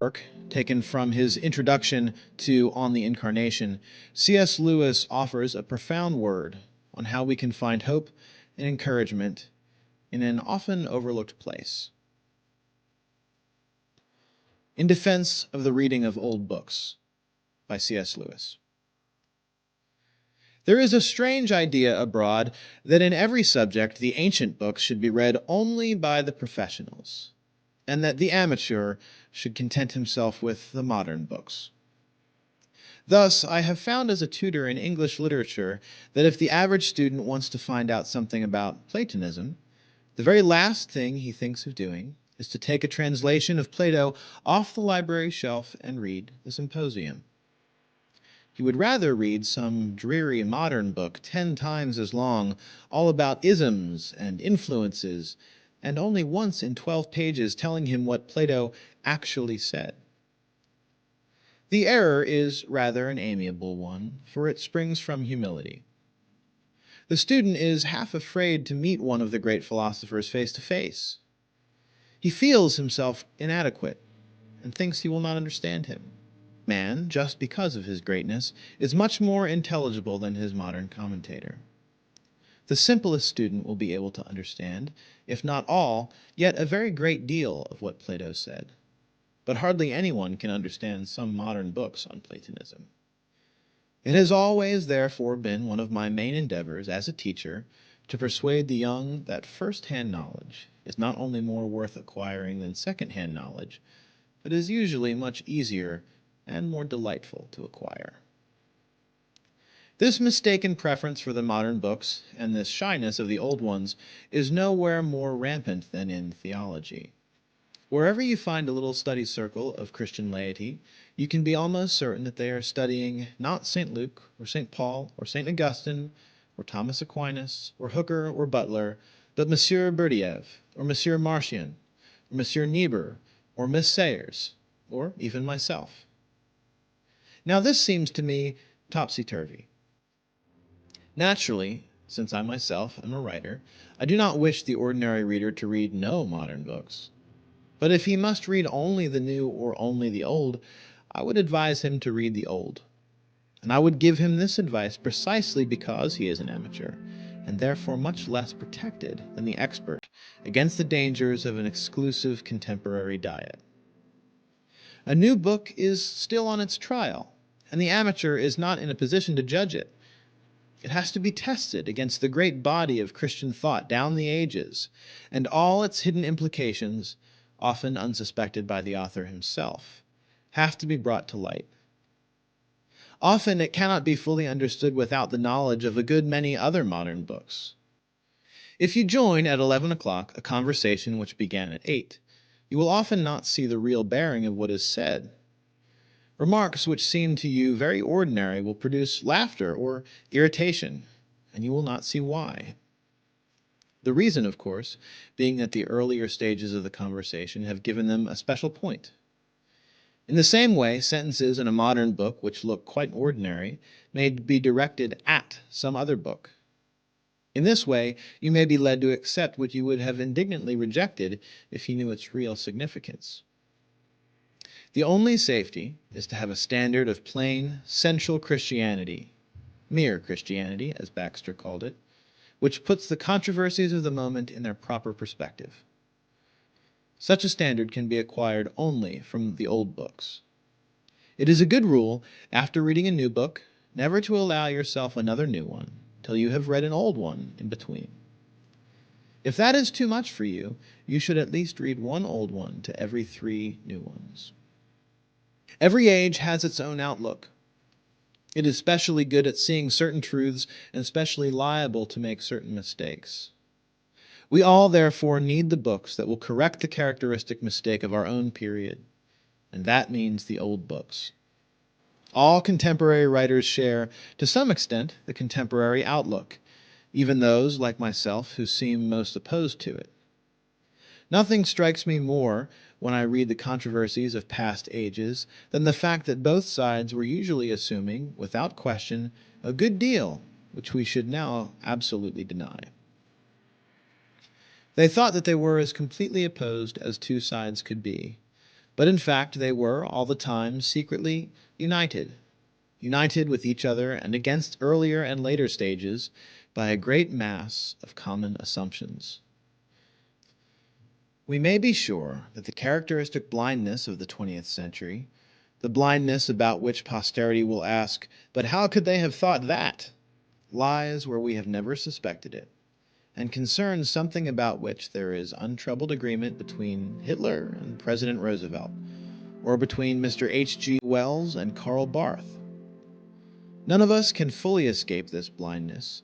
Work, taken from his introduction to On the Incarnation, C.S. Lewis offers a profound word on how we can find hope and encouragement in an often overlooked place. In Defense of the Reading of Old Books by C.S. Lewis. There is a strange idea abroad that in every subject the ancient books should be read only by the professionals, and that the amateur should content himself with the modern books. Thus, I have found as a tutor in English literature that if the average student wants to find out something about Platonism, the very last thing he thinks of doing is to take a translation of Plato off the library shelf and read the Symposium. He would rather read some dreary modern book 10 times as long, all about isms and influences, and only once in 12 pages telling him what Plato actually said. The error is rather an amiable one, for it springs from humility. The student is half afraid to meet one of the great philosophers face to face. He feels himself inadequate and thinks he will not understand him. Man, just because of his greatness, is much more intelligible than his modern commentator. The simplest student will be able to understand, if not all, yet a very great deal of what Plato said. But hardly anyone can understand some modern books on Platonism. It has always, therefore, been one of my main endeavors as a teacher to persuade the young that first-hand knowledge is not only more worth acquiring than second-hand knowledge, but is usually much easier and more delightful to acquire. This mistaken preference for the modern books and this shyness of the old ones is nowhere more rampant than in theology. Wherever you find a little study circle of Christian laity, you can be almost certain that they are studying not St. Luke or St. Paul or St. Augustine or Thomas Aquinas or Hooker or Butler, but Monsieur Berdiev or Monsieur Marcion or Monsieur Niebuhr or Miss Sayers or even myself. Now this seems to me topsy-turvy. Naturally, since I myself am a writer, I do not wish the ordinary reader to read no modern books. But if he must read only the new or only the old, I would advise him to read the old. And I would give him this advice precisely because he is an amateur, and therefore much less protected than the expert against the dangers of an exclusive contemporary diet. A new book is still on its trial, and the amateur is not in a position to judge it. It has to be tested against the great body of Christian thought down the ages, and all its hidden implications, often unsuspected by the author himself, have to be brought to light. Often it cannot be fully understood without the knowledge of a good many other modern books. If you join at 11 o'clock a conversation which began at 8, you will often not see the real bearing of what is said. Remarks which seem to you very ordinary will produce laughter or irritation, and you will not see why. The reason, of course, being that the earlier stages of the conversation have given them a special point. In the same way, sentences in a modern book which look quite ordinary may be directed at some other book. In this way, you may be led to accept what you would have indignantly rejected if you knew its real significance. The only safety is to have a standard of plain, central Christianity, mere Christianity, as Baxter called it, which puts the controversies of the moment in their proper perspective. Such a standard can be acquired only from the old books. It is a good rule, after reading a new book, never to allow yourself another new one till you have read an old one in between. If that is too much for you, you should at least read one old one to every 3 new ones. Every age has its own outlook. It is specially good at seeing certain truths and specially liable to make certain mistakes. We all, therefore, need the books that will correct the characteristic mistake of our own period, and that means the old books. All contemporary writers share, to some extent, the contemporary outlook, even those, like myself, who seem most opposed to it. Nothing strikes me more when I read the controversies of past ages than the fact that both sides were usually assuming, without question, a good deal which we should now absolutely deny. They thought that they were as completely opposed as two sides could be, but in fact they were, all the time, secretly united. United with each other and against earlier and later stages by a great mass of common assumptions. We may be sure that the characteristic blindness of the 20th century, the blindness about which posterity will ask, "But how could they have thought that?" lies where we have never suspected it, and concerns something about which there is untroubled agreement between Hitler and President Roosevelt, or between Mr. H. G. Wells and Karl Barth. None of us can fully escape this blindness,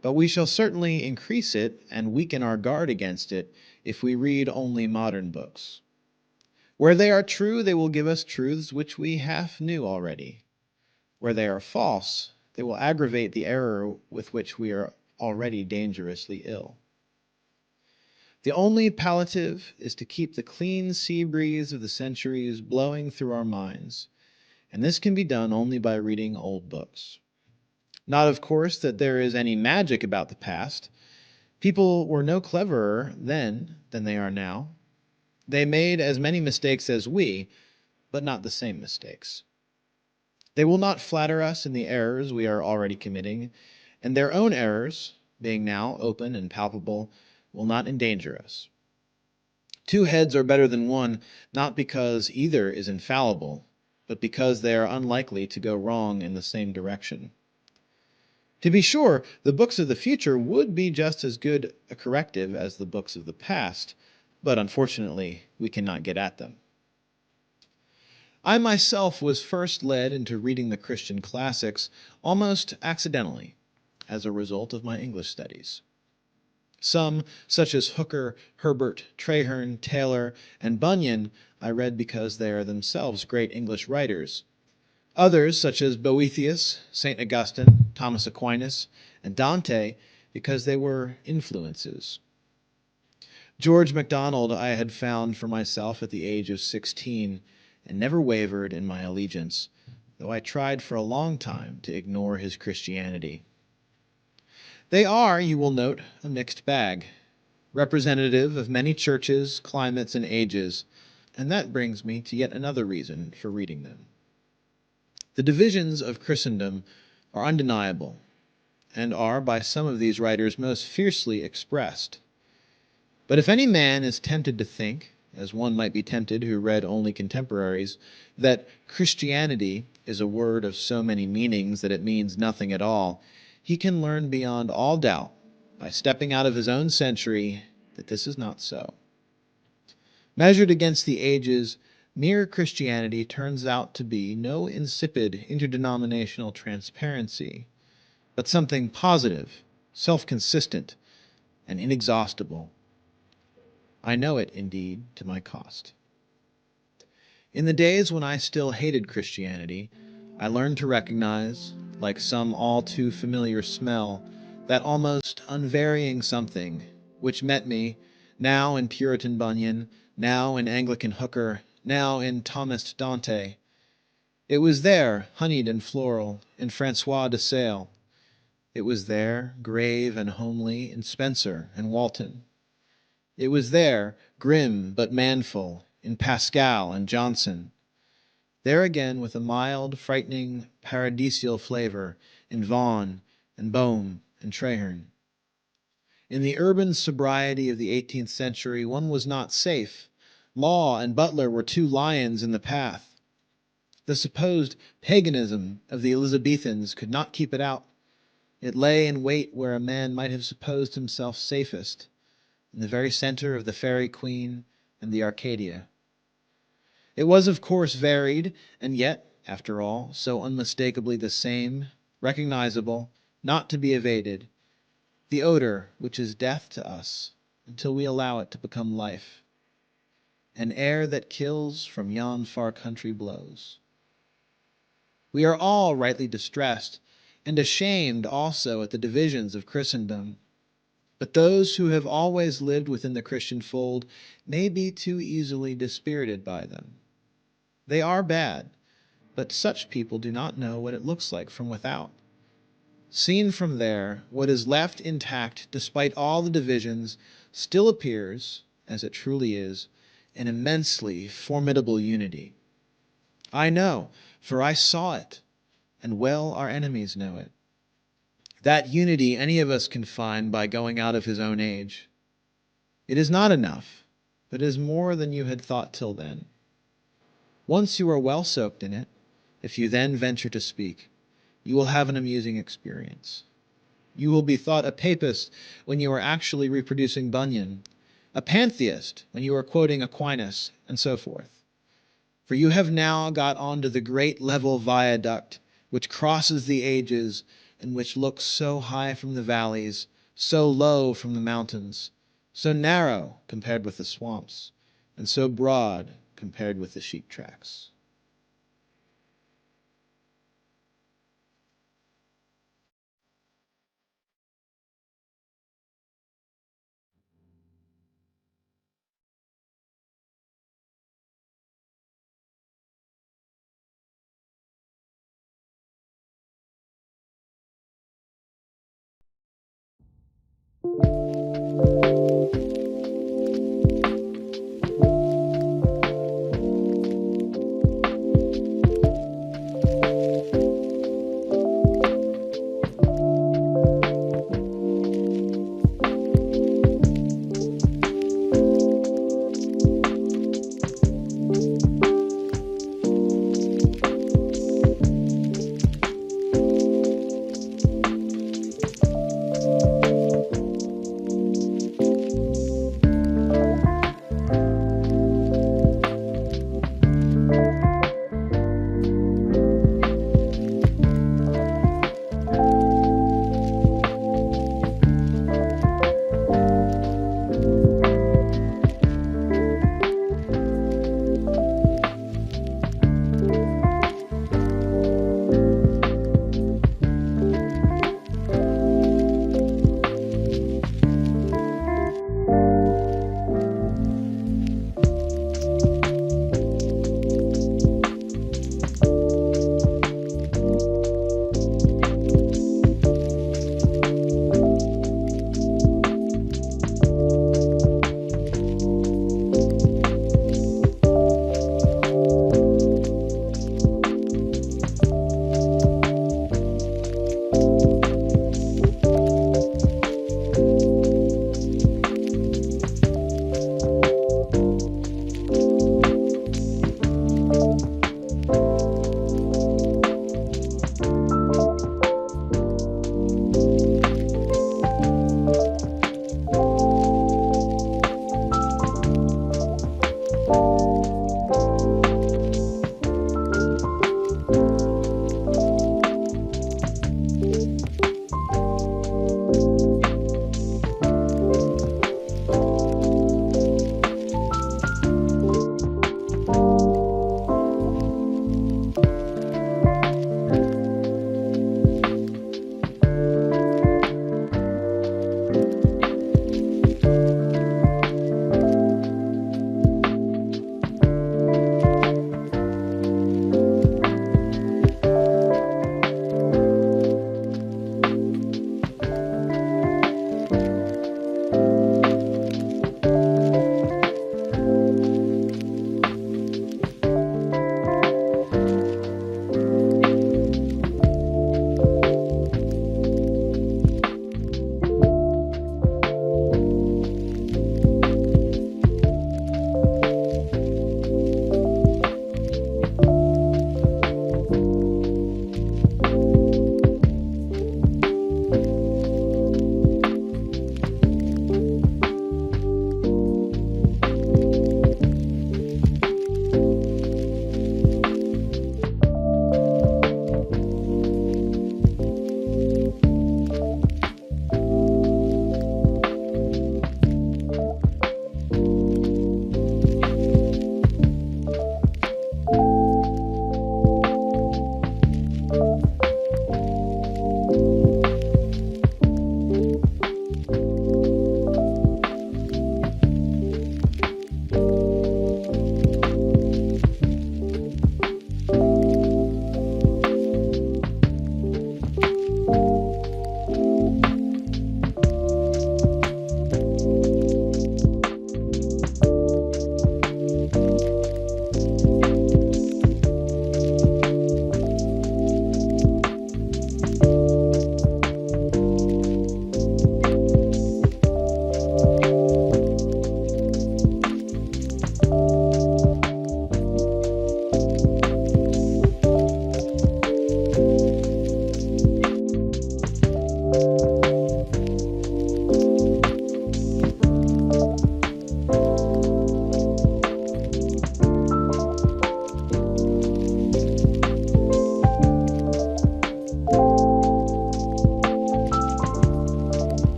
but we shall certainly increase it and weaken our guard against it if we read only modern books. Where they are true, they will give us truths which we half knew already. Where they are false, they will aggravate the error with which we are already dangerously ill. The only palliative is to keep the clean sea breeze of the centuries blowing through our minds, and this can be done only by reading old books. Not, of course, that there is any magic about the past. People were no cleverer then than they are now. They made as many mistakes as we, but not the same mistakes. They will not flatter us in the errors we are already committing, and their own errors, being now open and palpable, will not endanger us. Two heads are better than one, not because either is infallible, but because they are unlikely to go wrong in the same direction. To be sure, the books of the future would be just as good a corrective as the books of the past, but unfortunately, we cannot get at them. I myself was first led into reading the Christian classics almost accidentally, as a result of my English studies. Some, such as Hooker, Herbert, Traherne, Taylor, and Bunyan, I read because they are themselves great English writers. Others, such as Boethius, St. Augustine, Thomas Aquinas, and Dante, because they were influences. George MacDonald I had found for myself at the age of 16, and never wavered in my allegiance, though I tried for a long time to ignore his Christianity. They are, you will note, a mixed bag, representative of many churches, climates, and ages, and that brings me to yet another reason for reading them. The divisions of Christendom are undeniable, and are by some of these writers most fiercely expressed. But if any man is tempted to think, as one might be tempted who read only contemporaries, that Christianity is a word of so many meanings that it means nothing at all, he can learn beyond all doubt, by stepping out of his own century, that this is not so. Measured against the ages, mere Christianity turns out to be no insipid interdenominational transparency, but something positive, self-consistent, and inexhaustible. I know it, indeed, to my cost. In the days when I still hated Christianity, I learned to recognize, like some all too familiar smell, that almost unvarying something which met me, now in Puritan Bunyan, now in Anglican Hooker, now in Thomist Dante. It was there, honeyed and floral, in Francois de Sales. It was there, grave and homely, in Spencer and Walton. It was there, grim but manful, in Pascal and Johnson. There again, with a mild, frightening, paradisial flavor, in Vaughan and Boehme and Traherne. In the urban sobriety of the 18th century, one was not safe. Law and Butler were two lions in the path. The supposed paganism of the Elizabethans could not keep it out. It lay in wait where a man might have supposed himself safest, in the very center of the Fairy Queen and the Arcadia. It was, of course, varied, and yet, after all, so unmistakably the same, recognizable, not to be evaded, the odor which is death to us until we allow it to become life. An air that kills from yon far country blows. We are all rightly distressed, and ashamed also at the divisions of Christendom. But those who have always lived within the Christian fold may be too easily dispirited by them. They are bad, but such people do not know what it looks like from without. Seen from there, what is left intact despite all the divisions still appears, as it truly is, an immensely formidable unity. I know, for I saw it, and well our enemies know it. That unity any of us can find by going out of his own age. It is not enough, but is more than you had thought till then. Once you are well soaked in it, if you then venture to speak, you will have an amusing experience. You will be thought a papist when you are actually reproducing Bunyan, a pantheist when you are quoting Aquinas, and so forth. For you have now got onto the great level viaduct which crosses the ages and which looks so high from the valleys, so low from the mountains, so narrow compared with the swamps, and so broad compared with the sheep tracks.